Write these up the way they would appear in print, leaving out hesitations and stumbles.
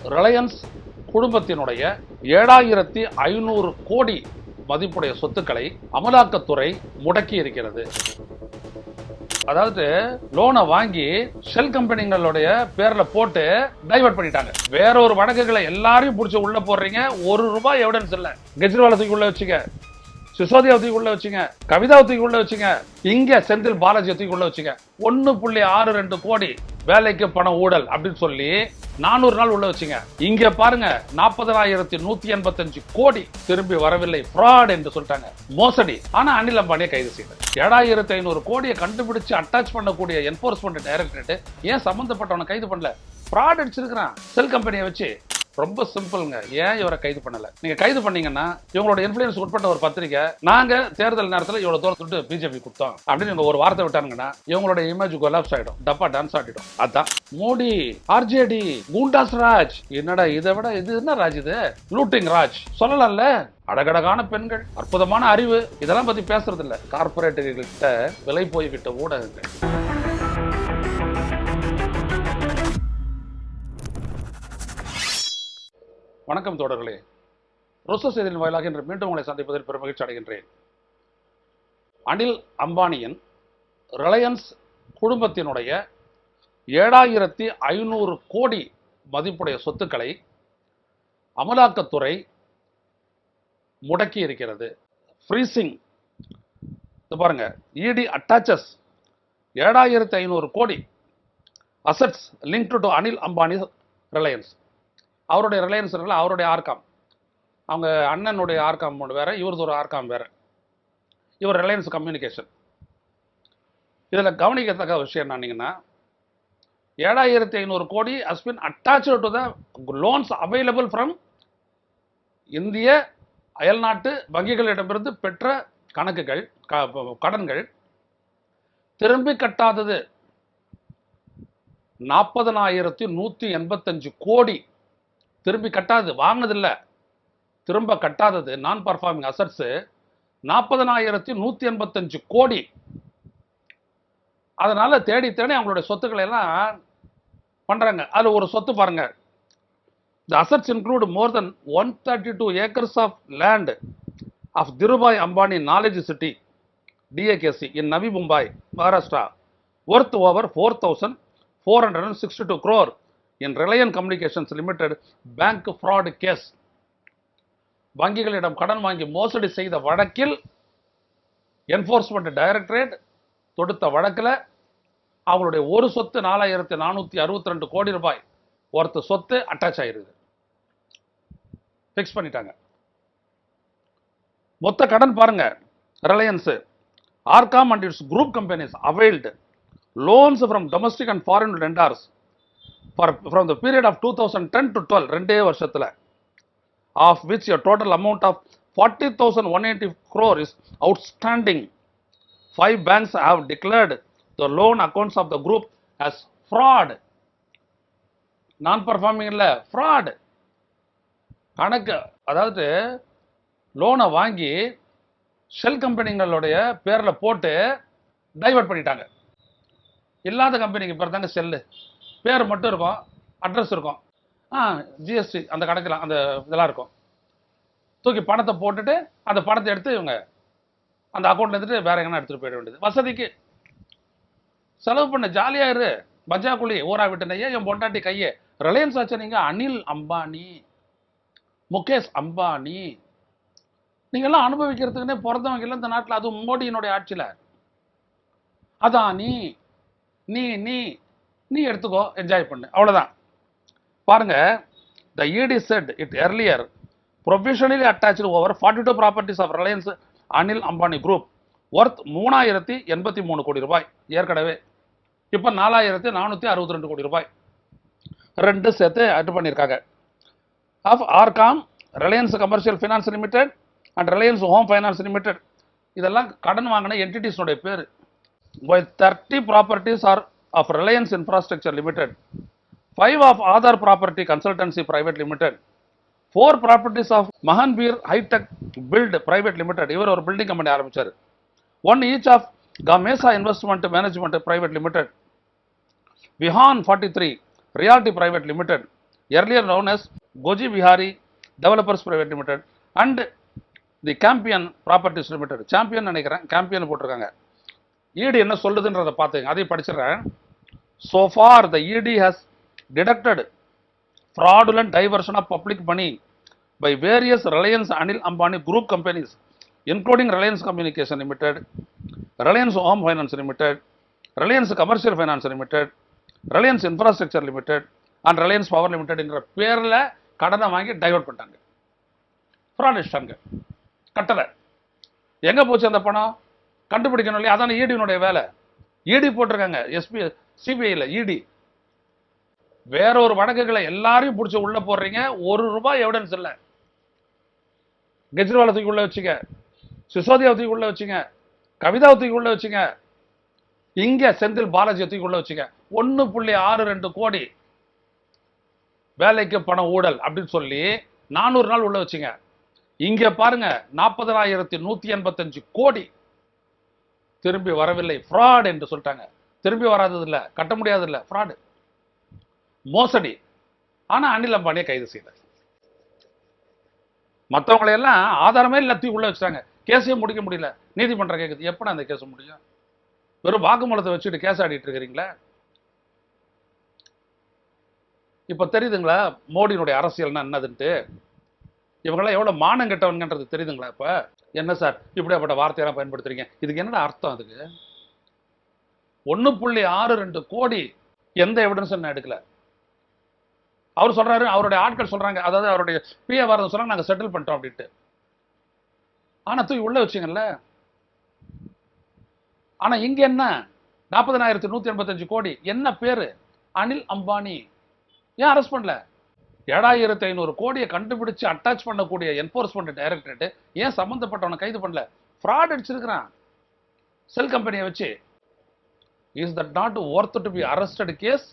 Reliance குடும்பத்தினுடைய 7500 கோடி மதிப்புடைய சொத்துக்களை அமலாக்கத்துறை முடக்கி இருக்கிறது. அதாவது லோனை வாங்கி ஷெல் கம்பெனிகளுடைய பேர்ல போட்டு டைவர்ட் பண்ணிட்டாங்க. வேற ஒரு வழக்குகளை எல்லாரையும் பிடிச்சி உள்ள போடுறீங்க. ₹1 எவிடன்ஸ் இல்ல. கெஜ்ரிவால் தூக்கி உள்ள வச்சுங்க, சிசோதியா தூக்கி உள்ள வச்சுங்க, கவிதா தூக்கி உள்ள வச்சுங்க, இங்க செந்தில் பாலாஜி தூக்கி உள்ள வச்சுங்க. 1.62 கோடி வேலைக்கு பணம் ஊழல் அப்படின்னு சொல்லி 400 நாள் உள்ள வச்சுங்க. இங்க பாருங்க 40,185 கோடி திரும்பி வரவில்லை, ஃப்ராட் என்று சொல்லிட்டாங்க, மோசடி. ஆனா அனில் அம்பானியை கைது செய்யல. 7500 கோடியை கண்டுபிடிச்சு அட்டாச் பண்ணக்கூடிய என்போர்ஸ்மெண்ட் டைரக்டரேட் ஏன் சம்பந்தப்பட்டவனை கைது பண்ணல? ஃப்ராட் அடிச்சிருக்கிறான் செல் கம்பெனியை வச்சு. ரொம்ப சிம்பிள்ங்க. ஏன் இவரை கைது பண்ணல? நீங்க கைது பண்ணீங்கன்னா இவங்களோட இன்ஃபுளுன்ஸ் உட்பட்ட ஒரு பத்திரிகை நாங்க தேர்தல் நேரத்தில் இவ்வளவு தூரம் சொல்லிட்டு பிஜேபி கொடுத்தோம் அப்படின்னு இவங்க ஒரு வார்த்தை விட்டாங்கன்னா இவங்களோட இமேஜ் கொலாப்ஸ் ஆயிடும், டப்பா டான்ஸ் ஆடிடும். அதான் மோடி, ஆர்ஜேடி, குண்டாஸ் ராஜ். என்னடா இதை விட இது என்ன ராஜ்? இது லூட்டிங் ராஜ் சொல்லலாம்ல. அடகடகான பெண்கள், அற்புதமான அறிவு, இதெல்லாம் பத்தி பேசுறது இல்ல. கார்பரேட்டுகிட்ட விலை போய்கிட்ட ஊடகங்கள். வணக்கம் தோழர்களே. ரோசோ செய்தியின் வாயிலாக இன்று மீண்டும் உங்களை சந்திப்பதில் பெரும் மகிழ்ச்சி அடைகின்றேன். அனில் அம்பானியின் ரிலையன்ஸ் குடும்பத்தினுடைய 7500 கோடி மதிப்புடைய சொத்துக்களை அமலாக்கத்துறை முடக்கி இருக்கிறது. ஃப்ரீசிங். பாருங்க, இடி அட்டாச்சஸ் 7500 கோடி assets linked to Anil Ambani Reliance. அவருடைய ரிலையன்ஸ் அவருடைய ஆர்காம், அவங்க அண்ணனுடைய ஆர்காம் வேற, இவரது ஒரு ஆர்காம் வேற. இவர் ரிலையன்ஸ் கம்யூனிகேஷன். இதில் கவனிக்கத்தக்க விஷயம் என்னன்னா 7500 கோடி has been attached to the loans available from இந்திய அயல்நாட்டு வங்கிகளிடமிருந்து பெற்ற கணக்குகள், கடன்கள். திரும்பி கட்டாதது 40,185 கோடி. திரும்பி கட்டாது, வாங்கினதில்ல, திரும்ப கட்டாதது நான் பர்ஃபார்மிங் அசட்ஸ் 40,185 கோடி. அதனால தேடி தேடி அவங்களுடைய சொத்துக்களை எல்லாம் பண்றாங்க. அதுல ஒரு சொத்து பாருங்க. The assets include more than 132 acres of land of Dhirubhai Ambani Knowledge City DAKC in Navi Mumbai, Maharashtra, worth over 4,462 crore in Reliance Communications Limited bank fraud case. வங்கிகளிடம் கடன் வாங்கி மோசடி செய்த வழக்கில் என்போர்ஸ்மெண்ட் டைரக்டரேட் தொடுத்த வழக்கில் அவங்களுடைய ஒரு சொத்து 4,462 கோடி ரூபாய் ஒருத்த சொத்து அட்டாச் ஆயிருது. பிக்ஸ் பண்ணிட்டாங்க. மொத்த கடன் பாருங்க. Reliance, Arkham and it's group companies availed loans from domestic and foreign lenders from the period of 2010 to 12, 2 வருஷத்துல, of which a total amount of 40,180 crore is outstanding. 5 banks have declared the loan accounts of the group as fraud. non-performing இல்ல, fraud. கணக்கு, அதாவது லோனை வாங்கி shell கம்பெனிகளுடைய பேர்ல போட்டு divert பண்ணிட்டாங்க. இல்லாத கம்பெனிக்கு பேர் தாங்க செல்லு, பேர் மட்டும் இருக்கும், அட்ரஸ் இருக்கும், ஜிஎஸ்டி அந்த கணக்கில் அந்த இதெல்லாம் இருக்கும். தூக்கி பணத்தை போட்டுட்டு அந்த பணத்தை எடுத்து இவங்க அந்த அக்கௌண்ட்ல எடுத்துட்டு வேற எங்கன்னா எடுத்துட்டு போயிட வேண்டியது. வசதிக்கு செலவு பண்ண, ஜாலியா இரு, பஜா குழி ஊரா விட்டுனையே என் பொண்டாட்டி கையே. ரிலையன்ஸ் ஆச்சு நீங்க அனில் அம்பானி, முகேஷ் அம்பானி, நீங்கெல்லாம் அனுபவிக்கிறதுக்குன்னே பிறந்தவங்க இல்லை இந்த நாட்டில். அதுவும் மோடியினுடைய ஆட்சியில். அதான் நீ நீ நீ நீ எடுத்துக்கோ, என்ஜாய் பண்ணு, அவ்வளோதான். பாருங்க, the ED said it earlier provisionally attached over 42 properties of Reliance Anil Ambani Group worth 3,083 கோடி ரூபாய் ஏற்கனவே. இப்போ 4,462 கோடி ரூபாய் ரெண்டு சேர்த்து அட்டு பண்ணியிருக்காங்க. Of RCom, Reliance Commercial Finance Limited and Reliance Home Finance Limited. இதெல்லாம் கடன் வாங்கின என்டிட்டிஸோடைய பேர். 30 properties are of Reliance Infrastructure Limited, 5 of Aadhar Property Consultancy Private Limited, 4 properties of Mahanveer High Tech Build Private Limited. இவர் ஒரு பில்டிங் கம்பெனி ஆரம்பிச்சார். 1 each of Gamesa Investment Management Private Limited, Vihan 43 Realty Private Limited, earlier known as Goji Bihari Developers Private Limited and the Campion Properties Limited. Champion நினைக்கிறேன், Campion போட்டிருக்காங்க. ED என்ன சொல்லுதுன்றதை பார்த்துங்க, அதையும் படிச்சிடறேன். So far the ED has detected fraudulent diversion of public money by various Reliance Anil Ambani group companies, including Reliance Communication Limited, Reliance Home Finance Limited, Reliance Commercial Finance Limited, Reliance Infrastructure Limited and Reliance Power Limited என்கிற பேரில் கடனை வாங்கி divert பண்ணிட்டாங்க, fraud அடிச்சிட்டாங்க, கட்டலை. எங்கே போச்சு அந்த பணம்? கண்டுபிடிக்கணும் இல்லையா? அதான ED-னுடைய வேலை. ED போட்டிருக்காங்க, CBI-ல ED. வேற ஒரு வழக்குகளை எல்லாரையும் பிடிச்சி உள்ள போடுறீங்க, ₹1 எவிடன்ஸ் இல்லை. கெஜ்ரிவாலை தூக்கி உள்ள வச்சுங்க, சிசோதியாவை தூக்கி உள்ள வச்சுங்க, கவிதாவை தூக்கி உள்ள வச்சுங்க, இங்க செந்தில் பாலாஜியை தூக்கி உள்ள வச்சுங்க. 1.62 கோடி வேலைக்கு பண ஊழல் அப்படின்னு சொல்லி 400 நாள் உள்ள வச்சுங்க. இங்க பாருங்க 40,185 கோடி திரும்பி வரவில்லை, ஃப்ராட் என்று சொல்லிட்டாங்க. திரும்பி வராதது இல்லை, கட்ட முடியாது இல்லை, ஃப்ராடு, மோசடி. ஆனா அனில் அம்பானியை கைது செய்தார். மற்றவங்களை எல்லாம் ஆதாரமே எல்லாத்தையும் உள்ள வச்சாங்க, கேஸையும் முடிக்க முடியல. நீதிமன்றம் கேட்குது, எப்படா அந்த கேஸ் முடியும்? வெறும் வாக்குமூலத்தை வச்சுட்டு கேஸ் ஆடிட்டு இருக்கிறீங்களா? இப்ப தெரியுதுங்களா மோடியினுடைய அரசியல்னா என்னதுன்ட்டு? இவங்கெல்லாம் எவ்வளவு மானம் கெட்டவன்கிறது தெரியுதுங்களா? இப்ப என்ன சார் இப்படியாப்பட்ட வார்த்தையெல்லாம் பயன்படுத்துறீங்க? இதுக்கு என்னடா அர்த்தம்? அதுக்கு 1.62 கோடி எந்த எவிடன்ஸும் எடுக்கல. அவர் சொல்றாரு, அவருடைய ஆட்கள் சொல்றாங்க, அதாவது அவருடைய பிஏ வாரது சொல்றாங்க, நாங்க செட்டில் பண்ணிட்டோம் அப்படின்ட்டு. ஆனா தூக்கி உள்ள வச்சுங்கல்ல. ஆனா இங்க என்ன 40,185 கோடி என்ன பேரு? அனில் அம்பானி. ஏன் அரெஸ்ட் பண்ணல? 7,500 கோடியை கண்டுபிடிச்சு அட்டாச் பண்ணக்கூடிய என்போர்ஸ்மெண்ட் டைரக்டரேட் ஏன் சம்பந்தப்பட்டவனை கைது பண்ணல? ஃப்ராட் அடிச்சிருக்கிறான் செல் கம்பெனியை வச்சு. Is that not worth to be arrested case?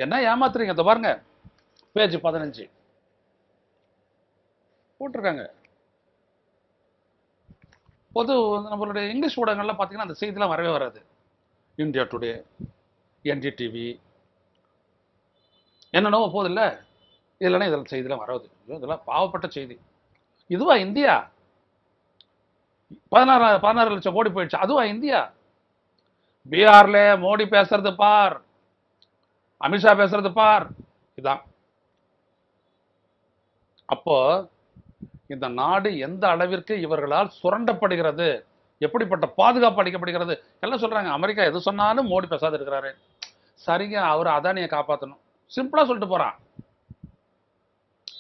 என்ன ஏமாத்துறீங்க? இந்த பாருங்க பேஜ் 15 போட்டிருக்காங்க. பொது நம்மளுடைய இங்கிலீஷ் ஊடகங்கள்லாம் பார்த்தீங்கன்னா அந்த செய்திலாம் வரவே வராது. இந்தியா டுடே, NDTV என்னென்னவோ போதில்லை, இல்லைன்னா இதெல்லாம் செய்திலாம் வராது. இதெல்லாம் பாவப்பட்ட செய்தி. இதுவா இந்தியா? 16 லட்சம் கோடி போயிடுச்சு. அதுவா இந்தியா? பீகார்ல மோடி பேசுறது பார், அமித்ஷா பேசுறது பார், இதான். அப்போ இந்த நாடு எந்த அளவிற்கு இவர்களால் சுரண்டப்படுகிறது, எப்படிப்பட்ட பாதுகாப்பு அளிக்கப்படுகிறது எல்லாம் சொல்றாங்க. அமெரிக்கா எது சொன்னாலும் மோடி பேசாது இருக்கிறாரு. சரிங்க, அவர் அதானியை காப்பாற்றணும், சிம்பிளா சொல்லிட்டு போறான்.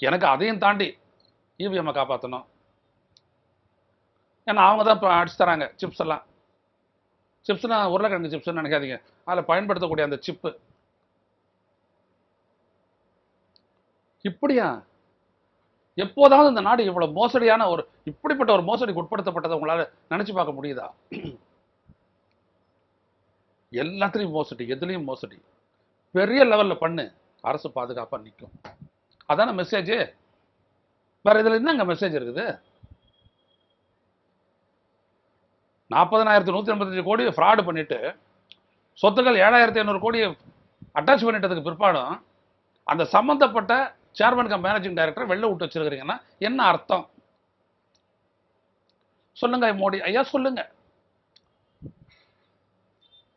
எனக்கு அதையும் தாண்டி EVM காப்பாற்றணும். ஏன்னா அவங்க தான் இப்போ அடிச்சு தராங்க சிப்ஸ் எல்லாம். சிப்ஸ்னா உருளைக்கிழங்கு சிப்ஸ்ன்னு நினைக்காதீங்க, அதில் பயன்படுத்தக்கூடிய அந்த சிப்பு. இப்படியா? எப்போதாவது இந்த நாடு இவ்வளவு மோசடியான ஒரு இப்படிப்பட்ட ஒரு மோசடிக்கு உட்படுத்தப்பட்டதை உங்களால நினைச்சு பார்க்க முடியுதா? எல்லாத்துலயும் மோசடி, எதுலையும் மோசடி. பெரிய லெவல்ல பண்ணு, அரசு பாதுகாப்பா நிற்கும். அதான மெசேஜ். வேற இதுல என்னங்க மெசேஜ் இருக்குது? 40,185 கோடி ஃப்ராடு பண்ணிட்டு சொத்துக்கள் 7,500 கோடி அட்டாச் பண்ணிட்டதுக்கு பிற்பாடும் அந்த சம்பந்தப்பட்ட சேர்மன் கம் மேனேஜிங் டைரக்டர் வெளில விட்டு வச்சிருக்கிறீங்கன்னா என்ன அர்த்தம்? சொல்லுங்க மோடி ஐயா, சொல்லுங்க.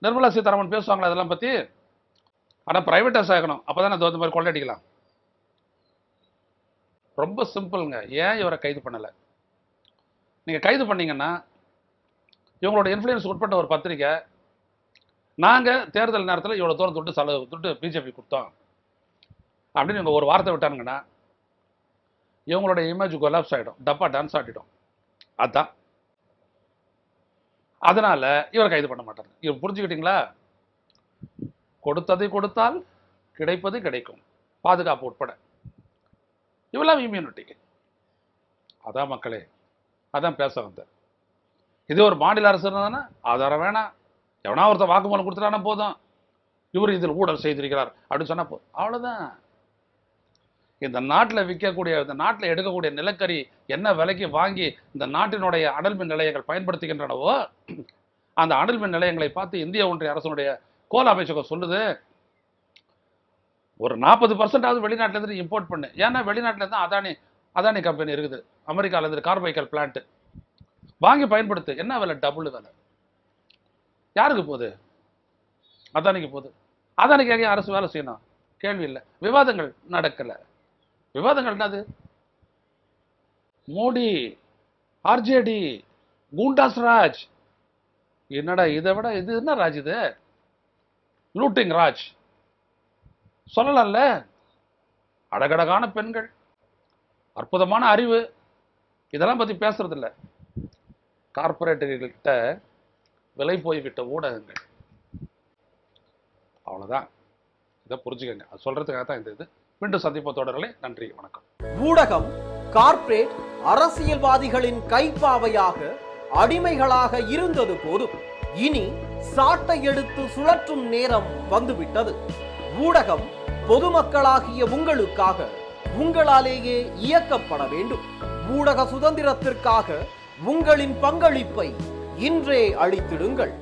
நிர்மலா சீதாராமன் பேசுவாங்களா அதெல்லாம் பத்தி? ஆனா பிரைவேட்டா ஆகணும், அப்பதான் அந்த மாதிரி கொள்ளடிக்கலாம். ரொம்ப சிம்பிள்ங்க. ஏன் இவரை கைது பண்ணல? நீங்க கைது பண்ணீங்கன்னா இவங்களோட இன்ஃப்ளூயன்ஸ் உட்பட்ட ஒரு பத்திரிக்கை, நாங்க தேர்தல் நேரத்தில் இவ்வளவு தூரம் துட்டு பிஜேபி கொடுத்தோம் அப்படின்னு இவங்க ஒரு வார்த்தை விட்டானுங்கன்னா இவங்களோட இமேஜ் கொலாப்ஸ் ஆகிடும், டப்பா டான்ஸ் ஆடிடும். அதுதான். அதனால இவரை கைது பண்ண மாட்டாங்க. இவர் புரிஞ்சுக்கிட்டீங்களா? கொடுத்ததை கொடுத்தால் கிடைப்பது கிடைக்கும், பாதுகாப்பு உட்பட. இவெல்லாம் இம்யூனிட்டி. அதான் மக்களே, அதான் பேச வந்த. இது ஒரு மாநில அரசு இருந்ததுன்னா ஆதாரம் வேணாம், எவனா ஒருத்தர் வாக்குமூலம் கொடுத்துட்டானா போதும், இவர் இதில் ஊழல் செய்திருக்கிறார் அப்படின்னு சொன்னா போதும், அவ்வளவுதான். இந்த நாட்டில் விற்கக்கூடிய, இந்த நாட்டில் எடுக்கக்கூடிய நிலக்கரி என்ன விலைக்கு வாங்கி இந்த நாட்டினுடைய அனல் மின் நிலையங்கள் பயன்படுத்துகின்றனவோ அந்த அனல் மின் நிலையங்களை பார்த்து இந்திய ஒன்றிய அரசுடைய கோல் அமைச்சகம் சொல்லுது, ஒரு 40% வெளிநாட்டுல இருந்து இம்போர்ட் பண்ணு. ஏன்னா வெளிநாட்டுல இருந்து அதானி கம்பெனி இருக்குது, அமெரிக்கால இருந்து கார்பைக்கல் பிளான்ட் வாங்கி பயன்படுத்து. என்ன விலை? டபுள் விலை. யாருக்கு போகுது? அதானிக்கு போகுது. அதானிக்காக அரசு வேலை செய்யணும்? கேள்வி இல்லை. விவாதங்கள் நடக்கல. விவாதங்கள் என்னது? மோடி, ஆர்ஜேடி, கூண்டாஸ் ராஜ். என்னடா இதை விட இது என்ன ராஜ்? இது லூட்டிங் ராஜ் சொல்லலாம்ல. அழகழகான பெண்கள், அற்புதமான அறிவு, இதெல்லாம் பத்தி பேசுறது இல்லை. கார்பரேட்டுகிட்ட விலை போய்விட்ட ஊடகங்கள். அவ்வளவுதான். இதை புரிஞ்சுக்கங்க. அது சொல்றதுக்காக தான் இந்த இது. மீண்டும் சந்திப்போம் தோழர்களே. நன்றி, வணக்கம். ஊடகம் கார்ப்பரேட் அரசியல்வாதிகளின் கைப்பாவையாக, அடிமைகளாக இருந்தது போதும். இனி சாட்டை எடுத்து சுழற்றும் நேரம் வந்துவிட்டது. ஊடகம் பொதுமக்களாகிய உங்களுக்காக, உங்களாலேயே இயக்கப்பட வேண்டும். ஊடக சுதந்திரத்திற்காக உங்களின் பங்களிப்பை இன்றே அளித்திடுங்கள்.